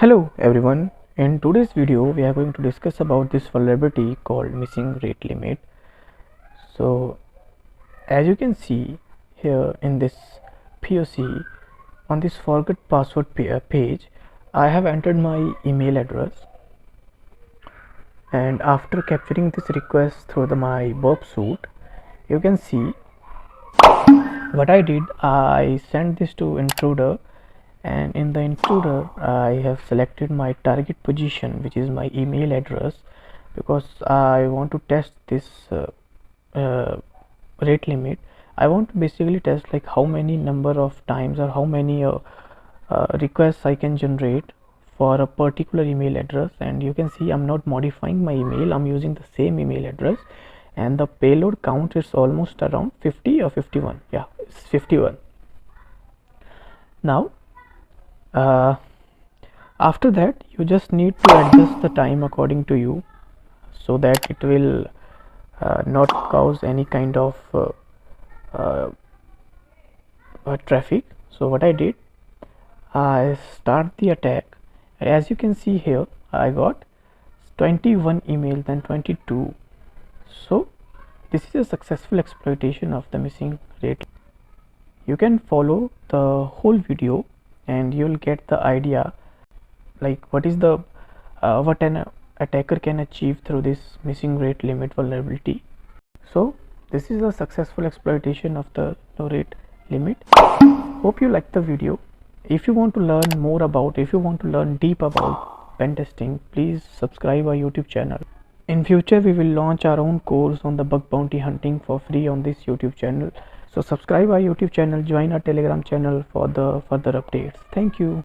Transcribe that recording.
Hello everyone, in today's video we are going to discuss about this vulnerability called missing rate limit. So as you can see here in this POC, on this forget password page, I have entered my email address, and after capturing this request through my Bob suite, you can see what I did. I sent this to intruder, and in the intruder I have selected my target position, which is my email address, because I want to test this uh, rate limit. I want to basically test like how many number of times or how many requests I can generate for a particular email address. And you can see I'm not modifying my email, I'm using the same email address, and the payload count is almost around 50 or 51. Yeah, it's 51. Now after that you just need to adjust the time according to you, so that it will not cause any kind of uh, traffic. So what I did, I start the attack. As you can see here, I got 21 emails and 22. So this is a successful exploitation of the missing rate. You can follow the whole video and you'll get the idea like what is the what an attacker can achieve through this missing rate limit vulnerability. So this is a successful exploitation of the no rate limit. Hope you liked the video. If you want to learn more about, if you want to learn deep about pen testing, please subscribe our YouTube channel. In future we will launch our own course on the bug bounty hunting for free on this YouTube channel. So subscribe our YouTube channel, join our Telegram channel for the further updates. Thank you.